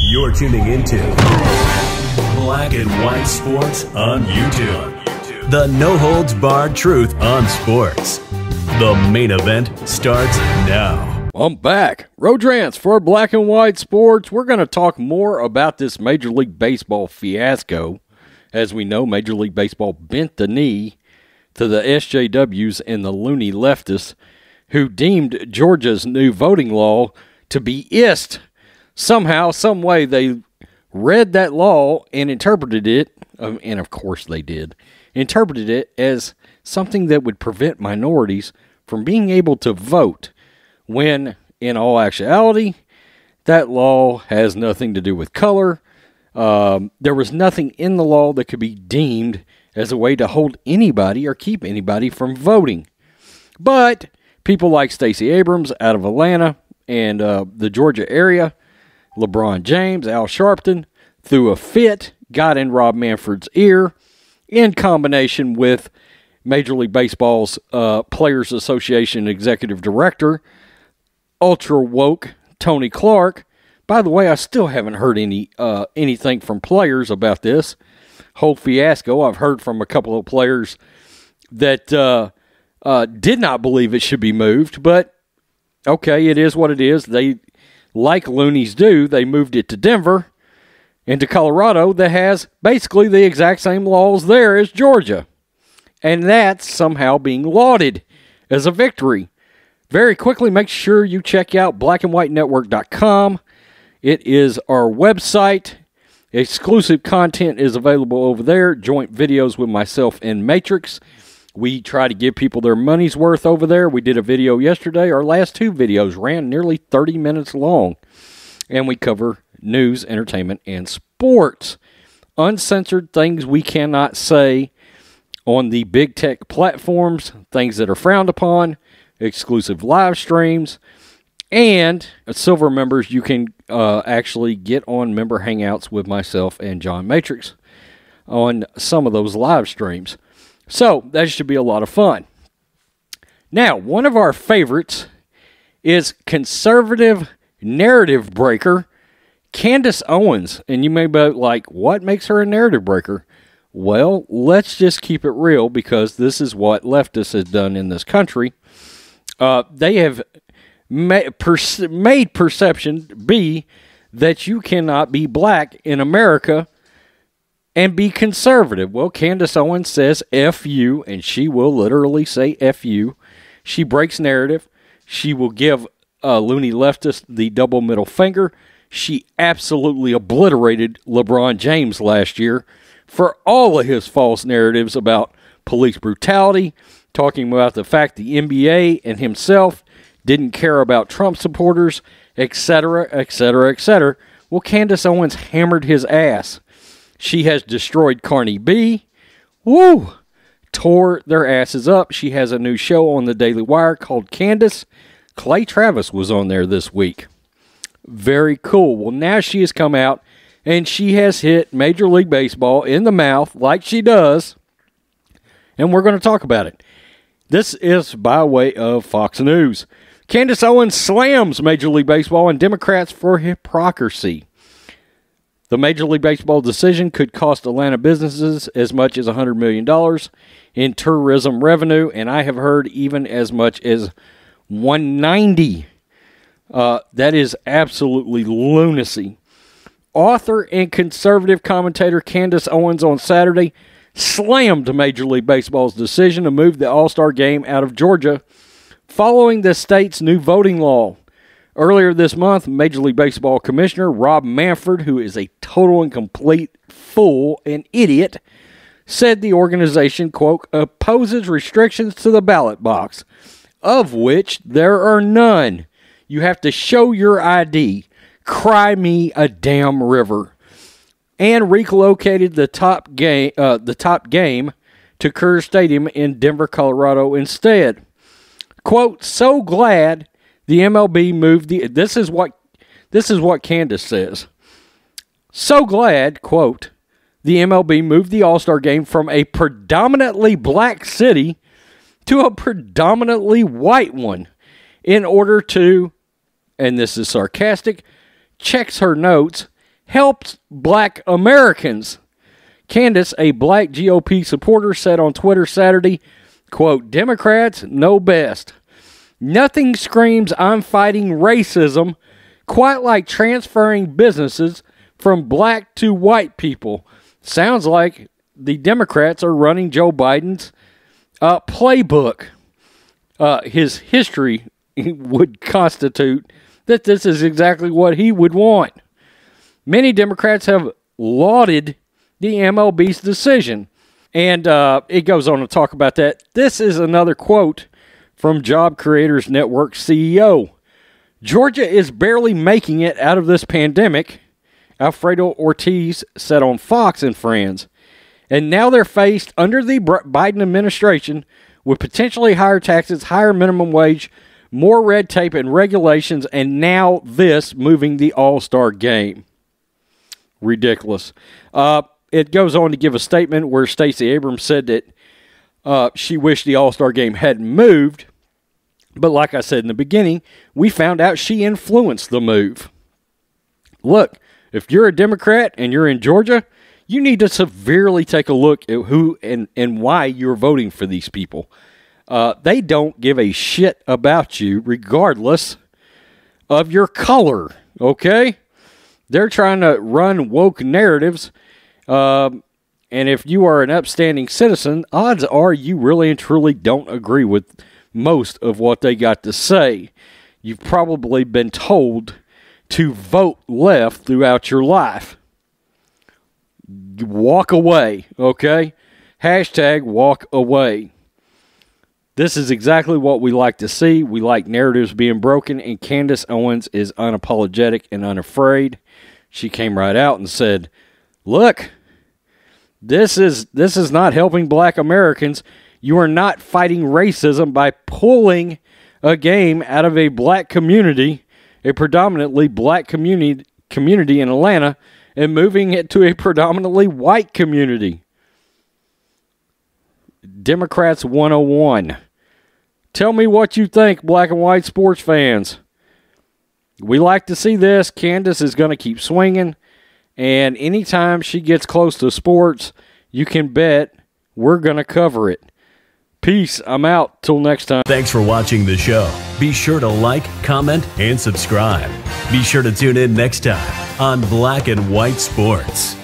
You're tuning into Black and White Sports on YouTube. The no-holds-barred truth on sports. The main event starts now. I'm back. Rants for Black and White Sports. We're going to talk more about this Major League Baseball fiasco. As we know, Major League Baseball bent the knee to the SJWs and the loony leftists who deemed Georgia's new voting law to be ist. Somehow, some way, they read that law and interpreted it, and of course they did, interpreted it as something that would prevent minorities from being able to vote, when, in all actuality, that law has nothing to do with color. There was nothing in the law that could be deemed as a way to hold anybody or keep anybody from voting. But people like Stacey Abrams out of Atlanta and the Georgia area, LeBron James, Al Sharpton, threw a fit, got in Rob Manfred's ear, in combination with Major League Baseball's Players Association Executive Director, ultra woke Tony Clark. By the way, I still haven't heard anything from players about this whole fiasco. I've heard from a couple of players that did not believe it should be moved, but okay, it is what it is. They, like loonies do, they moved it to Denver, into Colorado, that has basically the exact same laws there as Georgia. And that's somehow being lauded as a victory. Very quickly, make sure you check out blackandwhitenetwork.com. It is our website. Exclusive content is available over there. Joint videos with myself and Matrixx. We try to give people their money's worth over there. We did a video yesterday. Our last two videos ran nearly 30 minutes long. And we cover news, entertainment, and sports. Uncensored things we cannot say on the big tech platforms, things that are frowned upon, exclusive live streams, and silver members, you can actually get on member hangouts with myself and John Matrixx on some of those live streams. So that should be a lot of fun. Now, one of our favorites is conservative narrative breaker Candace Owens. And you may be like, what makes her a narrative breaker? Well, let's just keep it real, because this is what leftists have done in this country. They have made perception be that you cannot be black in America and be conservative. Well, Candace Owens says F you, and she will literally say F you. She breaks narrative. She will give loony leftists the double middle finger. She absolutely obliterated LeBron James last year for all of his false narratives about police brutality, talking about the fact the NBA and himself didn't care about Trump supporters, etc., etc., etc. Well, Candace Owens hammered his ass. She has destroyed Cardi B. Woo! Tore their asses up. She has a new show on the Daily Wire called Candace. Clay Travis was on there this week. Very cool. Well, now she has come out and she has hit Major League Baseball in the mouth like she does. And we're going to talk about it. This is by way of Fox News. Candace Owens slams Major League Baseball and Democrats for hypocrisy. The Major League Baseball decision could cost Atlanta businesses as much as $100 million in tourism revenue, and I have heard even as much as $190. That is absolutely lunacy. Author and conservative commentator Candace Owens on Saturday slammed Major League Baseball's decision to move the All-Star Game out of Georgia following the state's new voting law. Earlier this month, Major League Baseball Commissioner Rob Manfred, who is a total and complete fool and idiot, said the organization, quote, opposes restrictions to the ballot box, of which there are none. You have to show your ID. Cry me a damn river. And relocated the top game to Kerr Stadium in Denver, Colorado instead. Quote, so glad the MLB moved the... This is what Candace says. So glad, quote, the MLB moved the All-Star Game from a predominantly black city to a predominantly white one in order to, and this is sarcastic, checks her notes, helps black Americans. Candace, a black GOP supporter, said on Twitter Saturday, quote, Democrats know best. Nothing screams I'm fighting racism quite like transferring businesses from black to white people. Sounds like the Democrats are running Joe Biden's playbook. His history would constitute that this is exactly what he would want. Many Democrats have lauded the MLB's decision. And it goes on to talk about that. This is another quote from Job Creators Network CEO. Georgia is barely making it out of this pandemic, Alfredo Ortiz said on Fox and Friends. And now they're faced under the Biden administration with potentially higher taxes, higher minimum wage, more red tape and regulations, and now this moving the All-Star game. Ridiculous. It goes on to give a statement where Stacey Abrams said that she wished the All-Star game hadn't moved. But like I said in the beginning, we found out she influenced the move. Look, if you're a Democrat and you're in Georgia, you need to severely take a look at who and why you're voting for these people. They don't give a shit about you regardless of your color, okay? They're trying to run woke narratives. And if you are an upstanding citizen, odds are you really and truly don't agree with most of what they got to say. You've probably been told to vote left throughout your life. Walk away, okay? Hashtag walk away. This is exactly what we like to see. We like narratives being broken, and Candace Owens is unapologetic and unafraid. She came right out and said, look, this is not helping black Americans. You are not fighting racism by pulling a game out of a black community, a predominantly black community in Atlanta, and moving it to a predominantly white community. Democrats 101. Tell me what you think, black and white sports fans. We like to see this. Candace is going to keep swinging. And anytime she gets close to sports, you can bet we're going to cover it. Peace. I'm out. Till next time. Thanks for watching the show. Be sure to like, comment, and subscribe. Be sure to tune in next time on Black and White Sports.